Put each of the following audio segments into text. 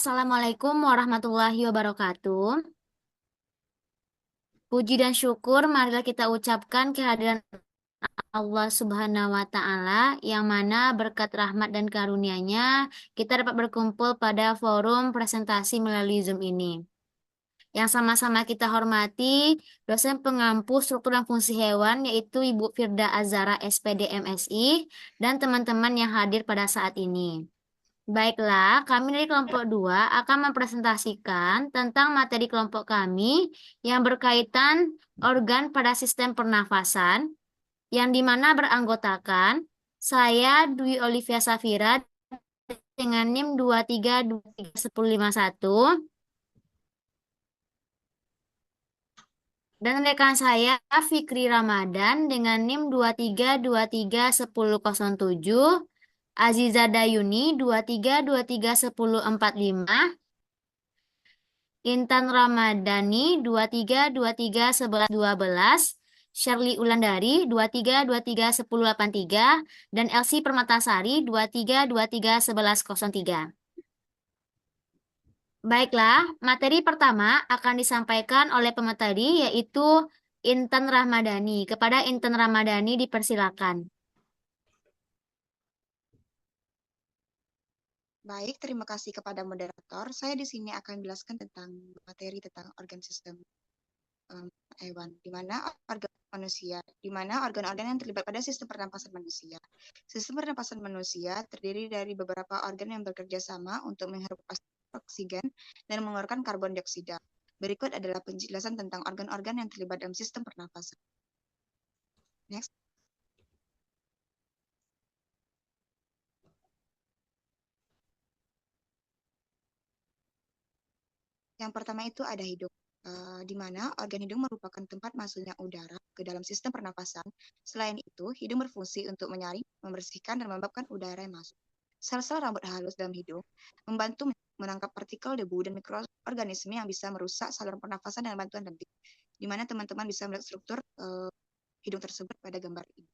Assalamualaikum warahmatullahi wabarakatuh. Puji dan syukur marilah kita ucapkan kehadiran Allah Subhanahu wa Ta'ala, yang mana berkat rahmat dan karunia-Nya kita dapat berkumpul pada forum presentasi melalui Zoom ini. Yang sama-sama kita hormati dosen pengampu struktur dan fungsi hewan, yaitu Ibu Firda Azara SPD MSI, dan teman-teman yang hadir pada saat ini. Baiklah, kami dari kelompok 2 akan mempresentasikan tentang materi kelompok kami yang berkaitan organ pada sistem pernafasan, yang dimana beranggotakan saya Dwi Olivia Safira dengan NIM 23231051 dan rekan saya Fikri Ramadan dengan NIM 23231007, Aziza Dayuni 23231045, Intan Ramadhani 23231112, Shirley Ulandari 23231083, dan Elsie Permatasari 23231103. Baiklah, materi pertama akan disampaikan oleh pemateri, yaitu Intan Ramadhani. Kepada Intan Ramadhani dipersilakan. Baik, terima kasih kepada moderator. Saya di sini akan menjelaskan tentang materi tentang organ sistem hewan, di mana organ-organ yang terlibat pada sistem pernapasan manusia. Sistem pernapasan manusia terdiri dari beberapa organ yang bekerja sama untuk menghirup oksigen dan mengeluarkan karbon dioksida. Berikut adalah penjelasan tentang organ-organ yang terlibat dalam sistem pernapasan. Next. Yang pertama itu ada hidung, di mana organ hidung merupakan tempat masuknya udara ke dalam sistem pernapasan. Selain itu, hidung berfungsi untuk menyaring, membersihkan, dan melembabkan udara yang masuk. Sel-sel rambut halus dalam hidung membantu menangkap partikel debu dan mikroorganisme yang bisa merusak saluran pernafasan dengan bantuan lentik, di mana teman-teman bisa melihat struktur hidung tersebut pada gambar ini.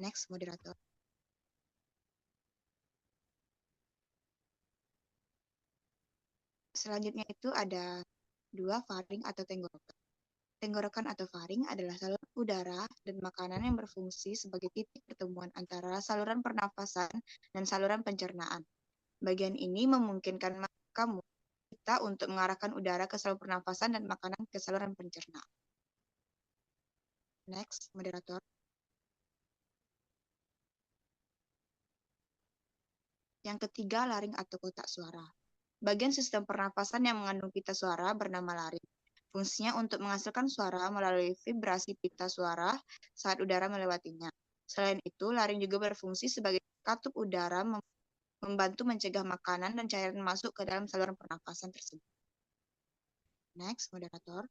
Next, moderator. Selanjutnya itu ada dua faring atau tenggorokan. Tenggorokan atau faring adalah saluran udara dan makanan yang berfungsi sebagai titik pertemuan antara saluran pernafasan dan saluran pencernaan. Bagian ini memungkinkan kita untuk mengarahkan udara ke saluran pernafasan dan makanan ke saluran pencernaan. Next, moderator. Yang ketiga, laring atau kotak suara. Bagian sistem pernafasan yang mengandung pita suara bernama laring. Fungsinya untuk menghasilkan suara melalui vibrasi pita suara saat udara melewatinya. Selain itu, laring juga berfungsi sebagai katup udara, membantu mencegah makanan dan cairan masuk ke dalam saluran pernafasan tersebut. Next, moderator.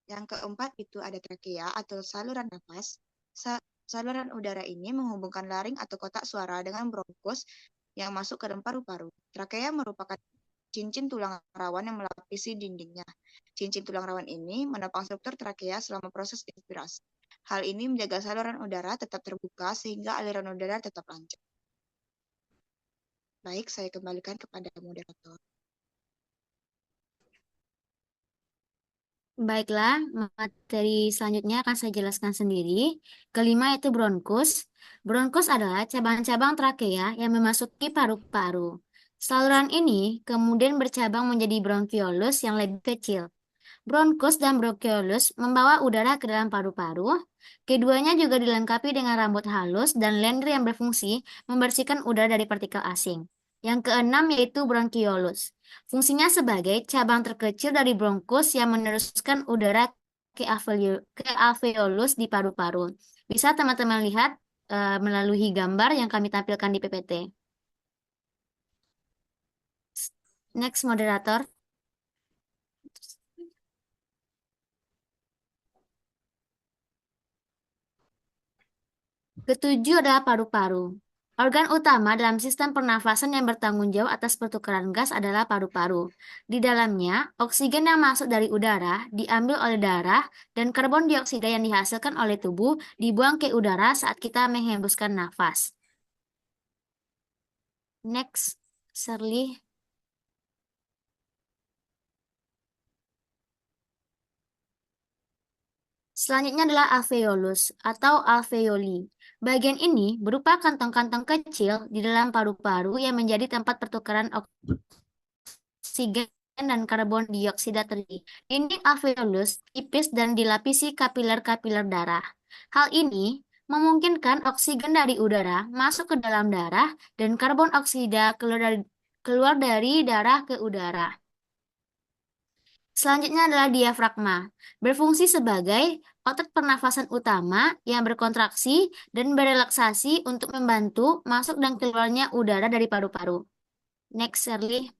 Yang keempat itu ada trakea atau saluran nafas. Saluran udara ini menghubungkan laring atau kotak suara dengan bronkus yang masuk ke dalam paru-paru. Trakea merupakan cincin tulang rawan yang melapisi dindingnya. Cincin tulang rawan ini menopang struktur trakea selama proses inspirasi. Hal ini menjaga saluran udara tetap terbuka sehingga aliran udara tetap lancar. Baik, saya kembalikan kepada moderator. Baiklah, materi selanjutnya akan saya jelaskan sendiri. Kelima itu bronkus. Bronkus adalah cabang-cabang trakea yang memasuki paru-paru. Saluran ini kemudian bercabang menjadi bronkiolus yang lebih kecil. Bronkus dan bronkiolus membawa udara ke dalam paru-paru. Keduanya juga dilengkapi dengan rambut halus dan lender yang berfungsi membersihkan udara dari partikel asing. Yang keenam yaitu bronkiolus. Fungsinya sebagai cabang terkecil dari bronkus yang meneruskan udara ke alveolus di paru-paru. Bisa teman-teman lihat melalui gambar yang kami tampilkan di PPT. Next, moderator. Ketujuh adalah paru-paru. Organ utama dalam sistem pernafasan yang bertanggung jawab atas pertukaran gas adalah paru-paru. Di dalamnya, oksigen yang masuk dari udara diambil oleh darah dan karbon dioksida yang dihasilkan oleh tubuh dibuang ke udara saat kita menghembuskan nafas. Next, Shirley. Selanjutnya adalah alveolus atau alveoli. Bagian ini berupa kantong-kantong kecil di dalam paru-paru yang menjadi tempat pertukaran oksigen dan karbon dioksida terjadi. Dinding alveolus tipis dan dilapisi kapiler-kapiler darah. Hal ini memungkinkan oksigen dari udara masuk ke dalam darah dan karbon oksida keluar dari darah ke udara. Selanjutnya adalah diafragma, berfungsi sebagai otot pernafasan utama yang berkontraksi dan berelaksasi untuk membantu masuk dan keluarnya udara dari paru-paru. Next, Shirley.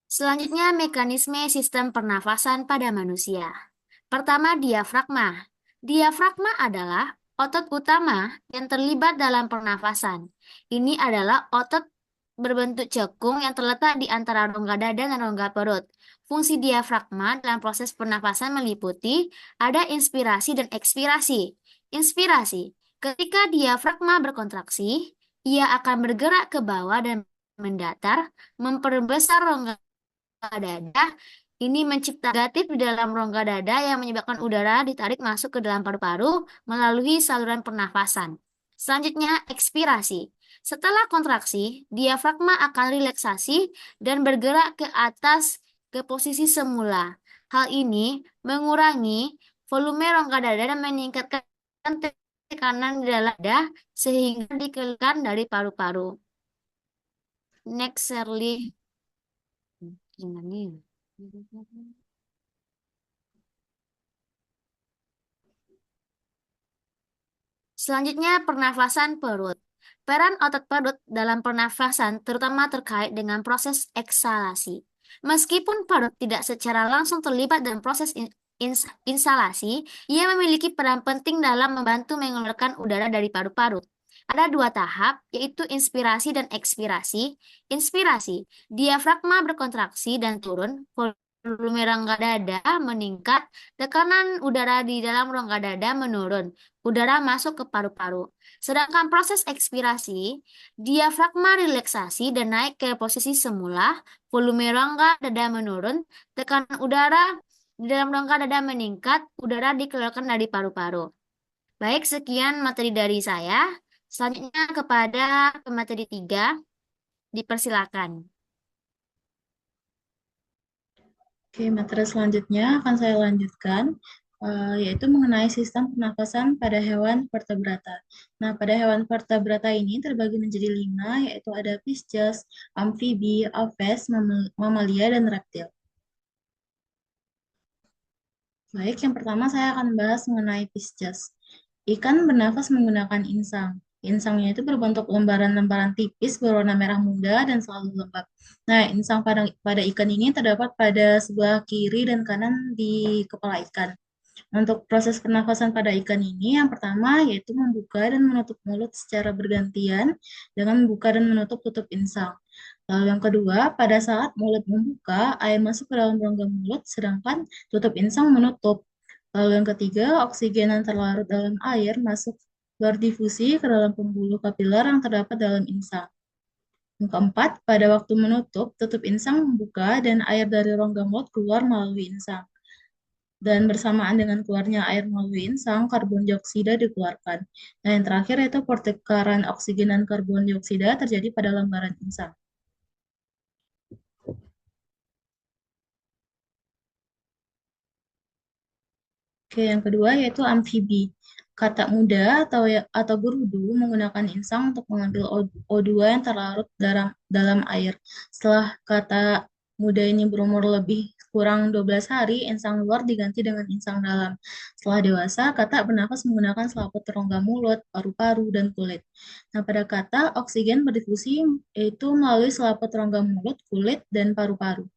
Selanjutnya, mekanisme sistem pernafasan pada manusia. Pertama, diafragma. Diafragma adalah otot utama yang terlibat dalam pernafasan. Ini adalah otot berbentuk cekung yang terletak di antara rongga dada dan rongga perut. Fungsi diafragma dalam proses pernafasan meliputi ada inspirasi dan ekspirasi. Inspirasi. Ketika diafragma berkontraksi, ia akan bergerak ke bawah dan mendatar, memperbesar rongga dada. Ini mencipta negatif di dalam rongga dada yang menyebabkan udara ditarik masuk ke dalam paru-paru melalui saluran pernafasan. Selanjutnya, ekspirasi. Setelah kontraksi, diafragma akan relaksasi dan bergerak ke atas ke posisi semula. Hal ini mengurangi volume rongga dada dan meningkatkan tekanan di dalam dada sehingga dikeluarkan dari paru-paru. Next, Shirley. Gimana nih? Selanjutnya, pernafasan perut. Peran otot perut dalam pernafasan terutama terkait dengan proses eksalasi. Meskipun perut tidak secara langsung terlibat dalam proses insalasi, ia memiliki peran penting dalam membantu mengeluarkan udara dari paru-paru. Ada dua tahap, yaitu inspirasi dan ekspirasi. Inspirasi, diafragma berkontraksi dan turun, volume rongga dada meningkat, tekanan udara di dalam rongga dada menurun, udara masuk ke paru-paru. Sedangkan proses ekspirasi, diafragma relaksasi dan naik ke posisi semula, volume rongga dada menurun, tekanan udara di dalam rongga dada meningkat, udara dikeluarkan dari paru-paru. Baik, sekian materi dari saya. Selanjutnya kepada materi 3, dipersilakan. Oke, materi selanjutnya akan saya lanjutkan, yaitu mengenai sistem pernafasan pada hewan vertebrata. Nah, pada hewan vertebrata ini terbagi menjadi 5, yaitu ada pisces, amfibi, aves, mamalia, dan reptil. Baik, yang pertama saya akan membahas mengenai pisces. Ikan bernafas menggunakan insang. Insangnya itu berbentuk lembaran-lembaran tipis berwarna merah muda dan selalu lembab. Nah, insang pada ikan ini terdapat pada sebelah kiri dan kanan di kepala ikan. Untuk proses pernafasan pada ikan ini, yang pertama yaitu membuka dan menutup mulut secara bergantian dengan membuka dan menutup tutup insang. Lalu yang kedua, pada saat mulut membuka, air masuk ke dalam rongga mulut, sedangkan tutup insang menutup. Lalu yang ketiga, oksigen yang terlarut dalam air masuk berdifusi ke dalam pembuluh kapiler yang terdapat dalam insang. Yang keempat, pada waktu menutup, tutup insang membuka dan air dari rongga mulut keluar melalui insang. Dan bersamaan dengan keluarnya air melalui insang, karbon dioksida dikeluarkan. Nah, yang terakhir yaitu pertukaran oksigen dan karbon dioksida terjadi pada lembaran insang. Oke, yang kedua yaitu amfibi. Katak muda atau berudu menggunakan insang untuk mengambil O2 yang terlarut dalam air. Setelah kata muda ini berumur lebih kurang 12 hari, insang luar diganti dengan insang dalam. Setelah dewasa, katak bernafas menggunakan selaput rongga mulut, paru-paru, dan kulit. Nah, pada katak, oksigen berdifusi yaitu melalui selaput rongga mulut, kulit, dan paru-paru.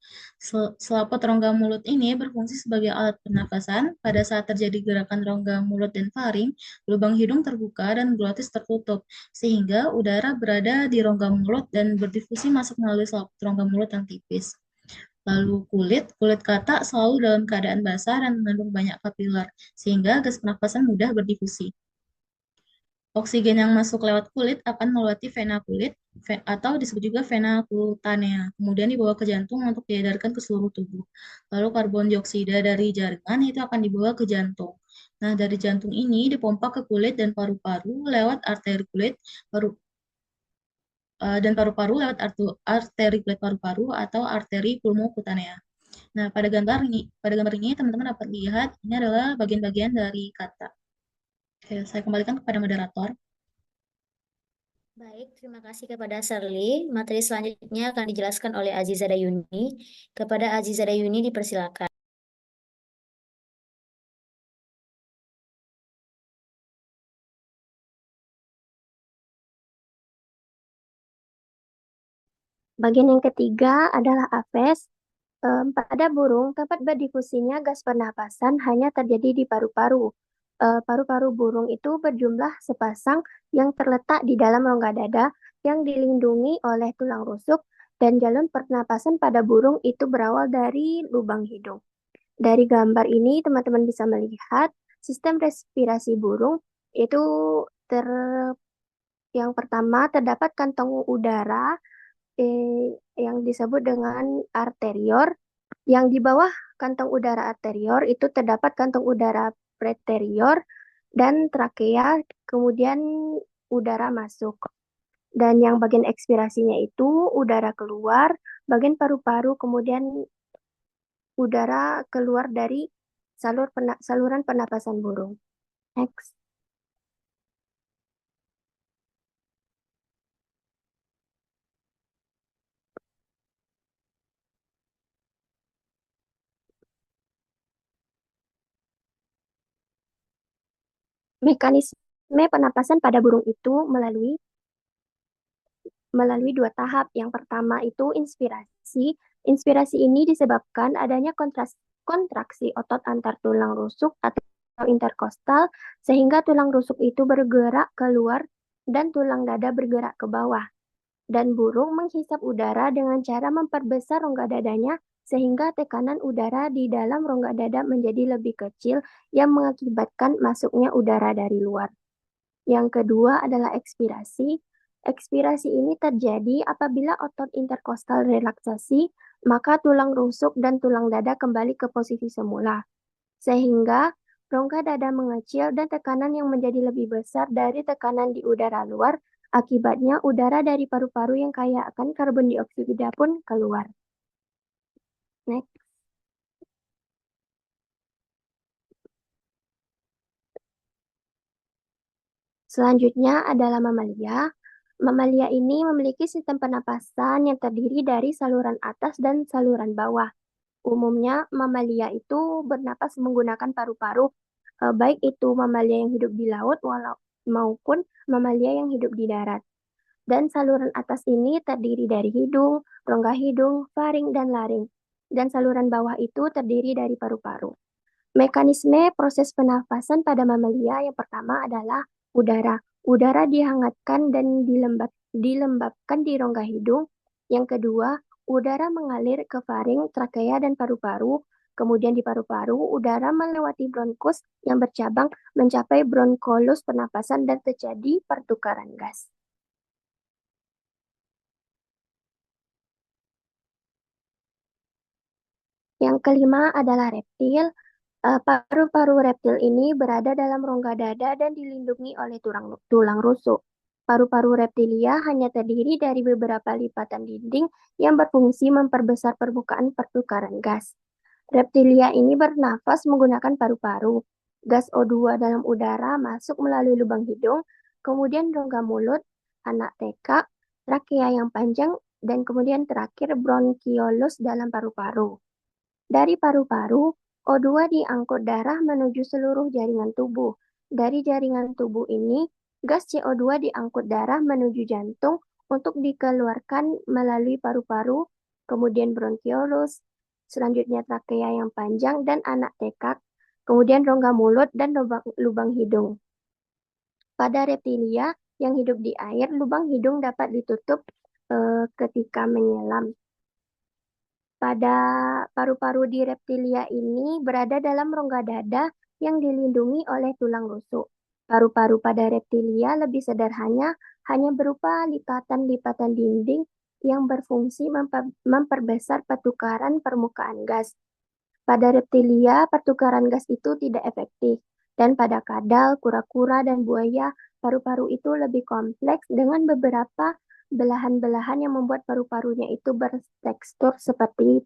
Selaput rongga mulut ini berfungsi sebagai alat pernafasan. Pada saat terjadi gerakan rongga mulut dan faring, lubang hidung terbuka dan glotis tertutup, sehingga udara berada di rongga mulut dan berdifusi masuk melalui selaput rongga mulut yang tipis. Lalu kulit katak selalu dalam keadaan basah dan mengandung banyak kapiler, sehingga gas pernafasan mudah berdifusi. Oksigen yang masuk lewat kulit akan melewati vena kulit, atau disebut juga vena cutanea, kemudian dibawa ke jantung untuk diedarkan ke seluruh tubuh. Lalu karbon dioksida dari jaringan itu akan dibawa ke jantung. Nah, dari jantung ini dipompa ke kulit dan paru-paru lewat arteri kulit, dan paru-paru lewat arteri kulit paru-paru atau arteri pulmokutanea. Nah, pada gambar ini teman-teman dapat lihat ini adalah bagian-bagian dari kata. Oke, saya kembalikan kepada moderator. Baik, terima kasih kepada Shirley. Materi selanjutnya akan dijelaskan oleh Aziza Dayuni. Kepada Aziza Dayuni dipersilakan. Bagian yang ketiga adalah apes. Pada burung, tempat berdifusinya gas pernapasan hanya terjadi di paru-paru. Paru-paru burung itu berjumlah sepasang yang terletak di dalam rongga dada yang dilindungi oleh tulang rusuk, dan jalur pernapasan pada burung itu berawal dari lubang hidung. Dari gambar ini teman-teman bisa melihat sistem respirasi burung itu yang pertama terdapat kantong udara yang disebut dengan arterior. Yang di bawah kantong udara arterior itu terdapat kantong udara preterior dan trakea, kemudian udara masuk. Dan yang bagian ekspirasinya itu udara keluar, bagian paru-paru, kemudian udara keluar dari saluran pernapasan burung. Next. Mekanisme pernapasan pada burung itu melalui dua tahap. Yang pertama itu inspirasi. Inspirasi ini disebabkan adanya kontraksi otot antar tulang rusuk atau interkostal, sehingga tulang rusuk itu bergerak keluar dan tulang dada bergerak ke bawah. Dan burung menghisap udara dengan cara memperbesar rongga dadanya, sehingga tekanan udara di dalam rongga dada menjadi lebih kecil yang mengakibatkan masuknya udara dari luar. Yang kedua adalah ekspirasi. Ekspirasi ini terjadi apabila otot interkostal relaksasi, maka tulang rusuk dan tulang dada kembali ke posisi semula. Sehingga rongga dada mengecil dan tekanan yang menjadi lebih besar dari tekanan di udara luar. Akibatnya udara dari paru-paru yang kaya akan karbon dioksida pun keluar. Next. Selanjutnya adalah mamalia. Mamalia ini memiliki sistem pernapasan yang terdiri dari saluran atas dan saluran bawah. Umumnya mamalia itu bernapas menggunakan paru-paru, baik itu mamalia yang hidup di laut maupun mamalia yang hidup di darat. Dan saluran atas ini terdiri dari hidung, rongga hidung, faring, dan laring. Dan saluran bawah itu terdiri dari paru-paru. Mekanisme proses pernafasan pada mamalia yang pertama adalah udara. Udara dihangatkan dan dilembabkan di rongga hidung. Yang kedua, udara mengalir ke faring, trakea, dan paru-paru. Kemudian di paru-paru, udara melewati bronkus yang bercabang mencapai bronkolus pernapasan dan terjadi pertukaran gas. Yang kelima adalah reptil. Paru-paru reptil ini berada dalam rongga dada dan dilindungi oleh tulang rusuk. Paru-paru reptilia hanya terdiri dari beberapa lipatan dinding yang berfungsi memperbesar permukaan pertukaran gas. Reptilia ini bernafas menggunakan paru-paru. Gas O2 dalam udara masuk melalui lubang hidung, kemudian rongga mulut, anak teka, trakea yang panjang, dan kemudian terakhir bronkiolus dalam paru-paru. Dari paru-paru, O2 diangkut darah menuju seluruh jaringan tubuh. Dari jaringan tubuh ini, gas CO2 diangkut darah menuju jantung untuk dikeluarkan melalui paru-paru, kemudian bronkiolus, selanjutnya trakea yang panjang dan anak tekak, kemudian rongga mulut dan lubang hidung. Pada reptilia yang hidup di air, lubang hidung dapat ditutup ketika menyelam. Pada paru-paru di reptilia ini berada dalam rongga dada yang dilindungi oleh tulang rusuk. Paru-paru pada reptilia lebih sederhana, hanya berupa lipatan-lipatan dinding yang berfungsi memperbesar pertukaran permukaan gas. Pada reptilia, pertukaran gas itu tidak efektif. Dan pada kadal, kura-kura, dan buaya, paru-paru itu lebih kompleks dengan beberapa belahan-belahan yang membuat paru-parunya itu bertekstur seperti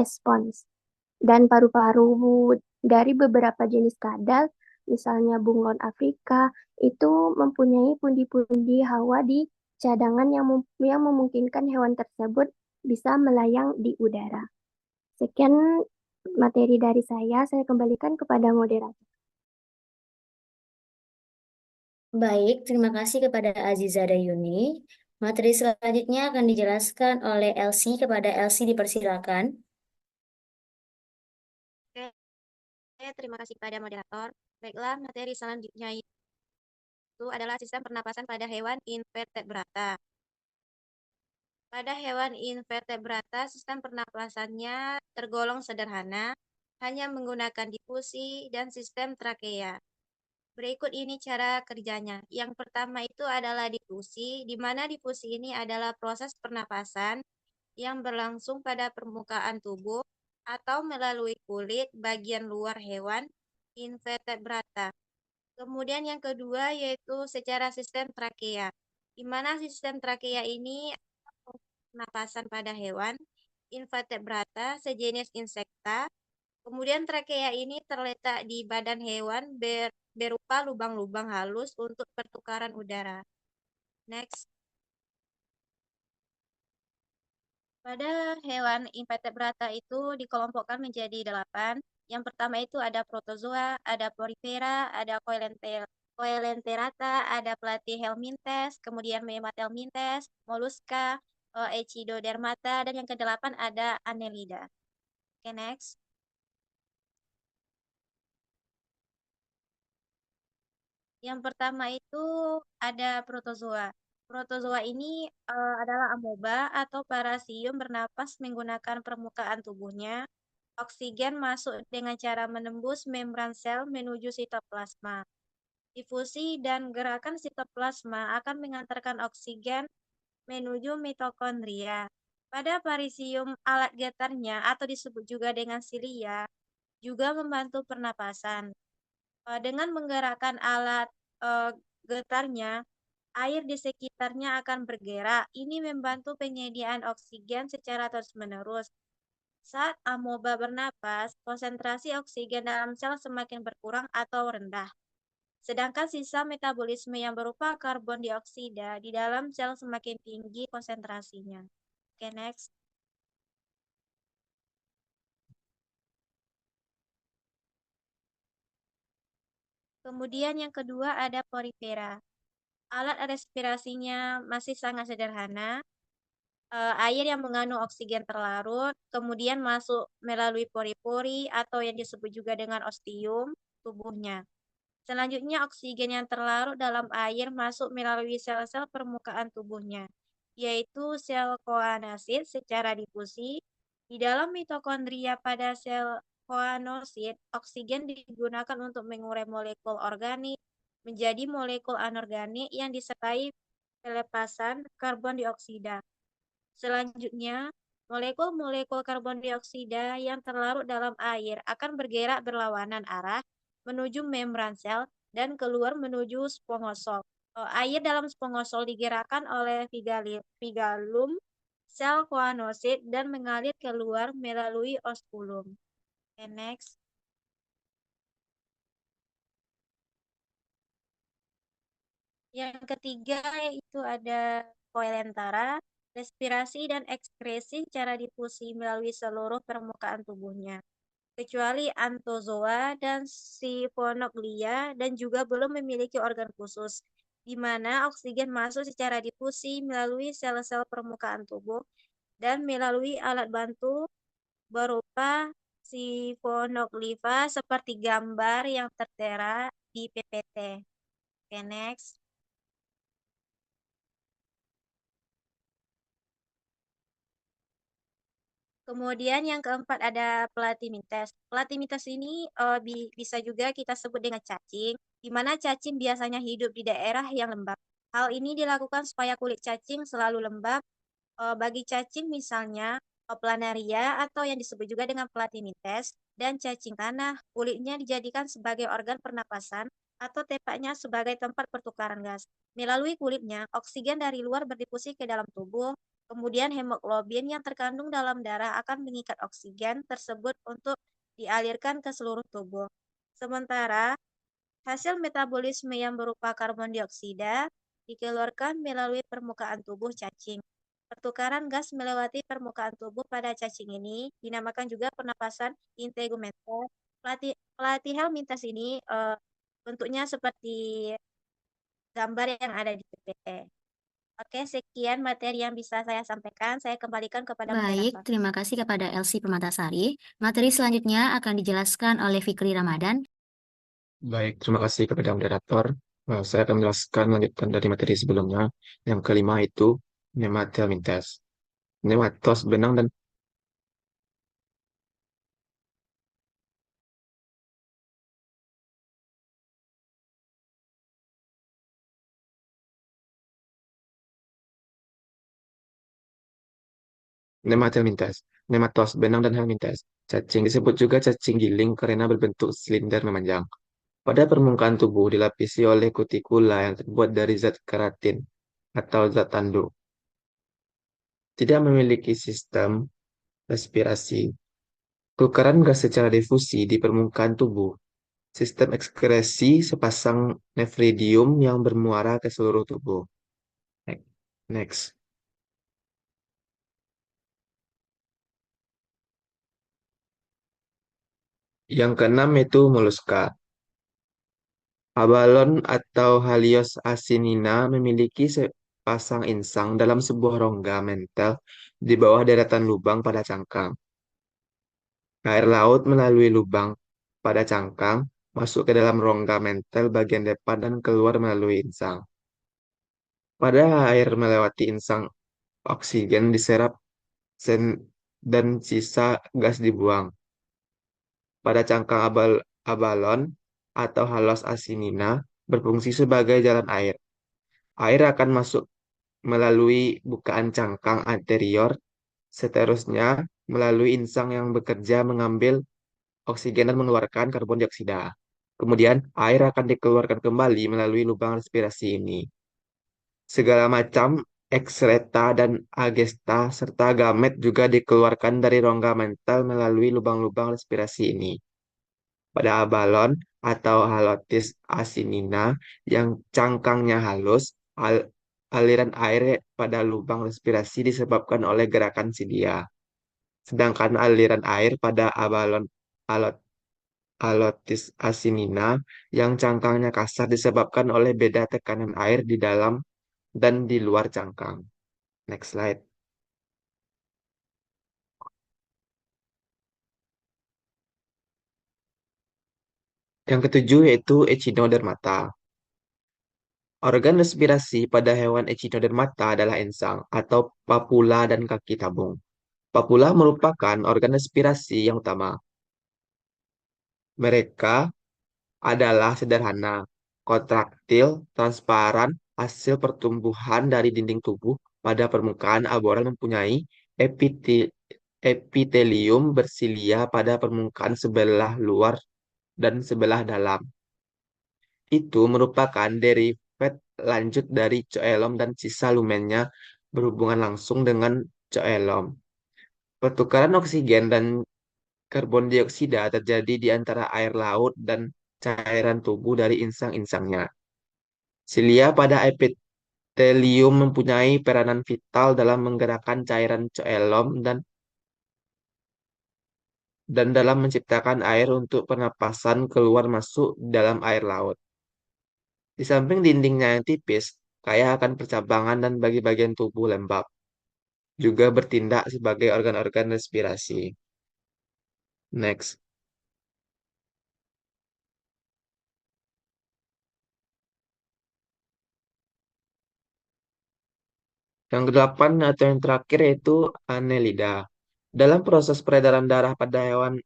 spons. Dan paru-paru dari beberapa jenis kadal, misalnya bunglon Afrika, itu mempunyai pundi-pundi hawa di cadangan yang memungkinkan hewan tersebut bisa melayang di udara. Sekian materi dari saya kembalikan kepada moderator. Baik, terima kasih kepada Aziza Dayuni. Materi selanjutnya akan dijelaskan oleh Elsie. Kepada Elsie dipersilakan. Oke, terima kasih kepada moderator. Baiklah, materi selanjutnya itu adalah sistem pernapasan pada hewan invertebrata. Pada hewan invertebrata, sistem pernapasannya tergolong sederhana, hanya menggunakan difusi dan sistem trakea. Berikut ini cara kerjanya. Yang pertama itu adalah difusi, di mana difusi ini adalah proses pernapasan yang berlangsung pada permukaan tubuh atau melalui kulit bagian luar hewan invertebrata. Kemudian yang kedua yaitu secara sistem trakea, di mana sistem trakea ini pernapasan pada hewan invertebrata sejenis insekta. Kemudian trakea ini terletak di badan hewan berupa lubang-lubang halus untuk pertukaran udara. Next. Pada hewan invertebrata itu dikelompokkan menjadi 8. Yang pertama itu ada protozoa, ada porifera, ada coelenterata, ada platyhelminthes, kemudian memathelminthes, moluska, echidodermata, dan yang kedelapan ada annelida. Oke, next. Yang pertama itu ada protozoa. Protozoa ini adalah amoeba atau parasium bernapas menggunakan permukaan tubuhnya. Oksigen masuk dengan cara menembus membran sel menuju sitoplasma. Difusi dan gerakan sitoplasma akan mengantarkan oksigen menuju mitokondria. Pada parisium, alat getarnya atau disebut juga dengan silia juga membantu pernapasan. Dengan menggerakkan alat getarnya, air di sekitarnya akan bergerak. Ini membantu penyediaan oksigen secara terus-menerus. Saat amoeba bernapas, konsentrasi oksigen dalam sel semakin berkurang atau rendah. Sedangkan sisa metabolisme yang berupa karbon dioksida di dalam sel semakin tinggi konsentrasinya. Oke, next. Kemudian yang kedua ada porifera. Alat respirasinya masih sangat sederhana. Air yang mengandung oksigen terlarut, kemudian masuk melalui pori-pori atau yang disebut juga dengan ostium tubuhnya. Selanjutnya, oksigen yang terlarut dalam air masuk melalui sel-sel permukaan tubuhnya, yaitu sel koanosit secara difusi. Di dalam mitokondria pada sel koanosit, oksigen digunakan untuk mengurai molekul organik menjadi molekul anorganik yang disertai pelepasan karbon dioksida. Selanjutnya, molekul-molekul karbon dioksida yang terlarut dalam air akan bergerak berlawanan arah menuju membran sel dan keluar menuju spongosol. Air dalam spongosol digerakkan oleh vigulum sel koanosit dan mengalir keluar melalui osculum. Okay, next. Yang ketiga itu ada coelentera. respirasi dan ekskresi secara difusi melalui seluruh permukaan tubuhnya, kecuali Anthozoa dan Siphonoglia dan juga belum memiliki organ khusus, di mana oksigen masuk secara difusi melalui sel-sel permukaan tubuh dan melalui alat bantu berupa sifonoglifa seperti gambar yang tertera di PPT. Oke, next. Kemudian yang keempat ada platimites. Platimites ini bisa juga kita sebut dengan cacing, di mana cacing biasanya hidup di daerah yang lembab. Hal ini dilakukan supaya kulit cacing selalu lembab. Bagi cacing misalnya planaria atau yang disebut juga dengan platimites dan cacing tanah, kulitnya dijadikan sebagai organ pernapasan atau tepatnya sebagai tempat pertukaran gas. Melalui kulitnya, oksigen dari luar berdifusi ke dalam tubuh. Kemudian hemoglobin yang terkandung dalam darah akan mengikat oksigen tersebut untuk dialirkan ke seluruh tubuh. Sementara hasil metabolisme yang berupa karbon dioksida dikeluarkan melalui permukaan tubuh cacing. Pertukaran gas melewati permukaan tubuh pada cacing ini dinamakan juga pernapasan integumental. Platyhelminthes ini bentuknya seperti gambar yang ada di PPT. Oke, sekian materi yang bisa saya sampaikan. Saya kembalikan kepada Baik, moderator. terima kasih kepada Elsie Permatasari. Materi selanjutnya akan dijelaskan oleh Fikri Ramadan. Baik, terima kasih kepada moderator. Saya akan menjelaskan lanjutan dari materi sebelumnya. Yang kelima itu Nemathelminthes. Nematos benang dan Nemathelminthes. Nematos benang dan helminthes. Cacing disebut juga cacing giling karena berbentuk silinder memanjang. Pada permukaan tubuh dilapisi oleh kutikula yang terbuat dari zat keratin atau zat tanduk. Tidak memiliki sistem respirasi. Tukaran gas secara difusi di permukaan tubuh. Sistem ekskresi sepasang nefridium yang bermuara ke seluruh tubuh. Next. Yang keenam itu moluska. Abalon atau Halios asinina memiliki sepasang insang dalam sebuah rongga mental di bawah deretan lubang pada cangkang. Air laut melalui lubang pada cangkang masuk ke dalam rongga mental bagian depan dan keluar melalui insang. Pada air melewati insang, oksigen diserap dan sisa gas dibuang. Pada cangkang abalon atau halos asinina berfungsi sebagai jalan air. Air akan masuk melalui bukaan cangkang anterior, seterusnya melalui insang yang bekerja mengambil oksigen dan mengeluarkan karbon dioksida. Kemudian air akan dikeluarkan kembali melalui lubang respirasi ini. Segala macam ekstreta dan agesta serta gamet juga dikeluarkan dari rongga mental melalui lubang-lubang respirasi ini. Pada abalon atau halotis asinina yang cangkangnya halus, aliran air pada lubang respirasi disebabkan oleh gerakan sidia. Sedangkan aliran air pada abalon halotis asinina yang cangkangnya kasar disebabkan oleh beda tekanan air di dalam dan di luar cangkang. Next slide. Yang ketujuh yaitu echinodermata. Organ respirasi pada hewan echinodermata adalah insang atau papula dan kaki tabung. Papula merupakan organ respirasi yang utama. Mereka adalah sederhana, kontraktil, transparan, hasil pertumbuhan dari dinding tubuh pada permukaan aboran mempunyai epitelium bersilia pada permukaan sebelah luar dan sebelah dalam. Itu merupakan derivat lanjut dari coelom dan sisa lumennya berhubungan langsung dengan coelom. Pertukaran oksigen dan karbon dioksida terjadi di antara air laut dan cairan tubuh dari insang-insangnya. Silia pada Telium mempunyai peranan vital dalam menggerakkan cairan coelom dan dalam menciptakan air untuk pernapasan keluar masuk dalam air laut. Di samping dindingnya yang tipis, kaya akan percabangan dan bagian tubuh lembab, juga bertindak sebagai organ-organ respirasi. Next. Yang kedelapan atau yang terakhir yaitu Annelida. Dalam proses peredaran darah pada hewan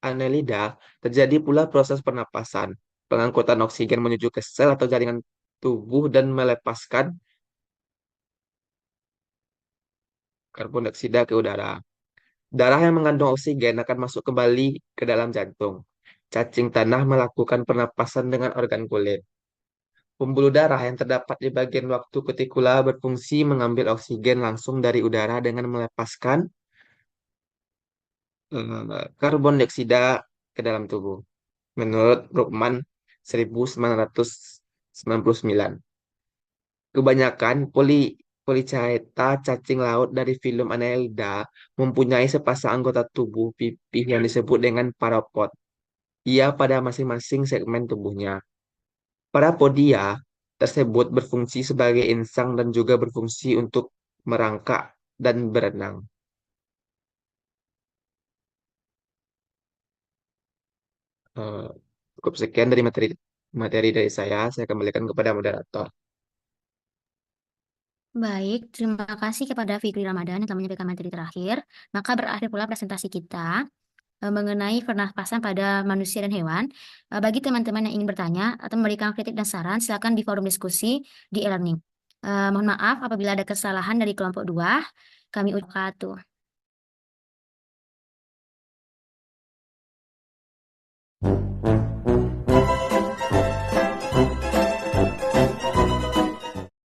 Annelida, terjadi pula proses pernapasan, pengangkutan oksigen menuju ke sel atau jaringan tubuh dan melepaskan karbon dioksida ke udara. Darah yang mengandung oksigen akan masuk kembali ke dalam jantung. Cacing tanah melakukan pernapasan dengan organ kulit. Pembuluh darah yang terdapat di bagian waktu kutikula berfungsi mengambil oksigen langsung dari udara dengan melepaskan karbon dioksida ke dalam tubuh. Menurut Brookman 1999. Kebanyakan Polychaeta cacing laut dari filum Annelida mempunyai sepasang anggota tubuh pipih yang disebut dengan paropod. Ia pada masing-masing segmen tubuhnya. Parapodia tersebut berfungsi sebagai insang dan juga berfungsi untuk merangkak dan berenang. Eh, Cukup sekian dari materi dari saya kembalikan kepada moderator. Baik, terima kasih kepada Fikri Ramadan yang telah menyampaikan materi terakhir. Maka berakhir pula presentasi kita mengenai pernapasan pada manusia dan hewan. Bagi teman-teman yang ingin bertanya atau memberikan kritik dan saran, silakan di forum diskusi di e-learning. Mohon maaf apabila ada kesalahan dari kelompok 2. Kami ucapkan.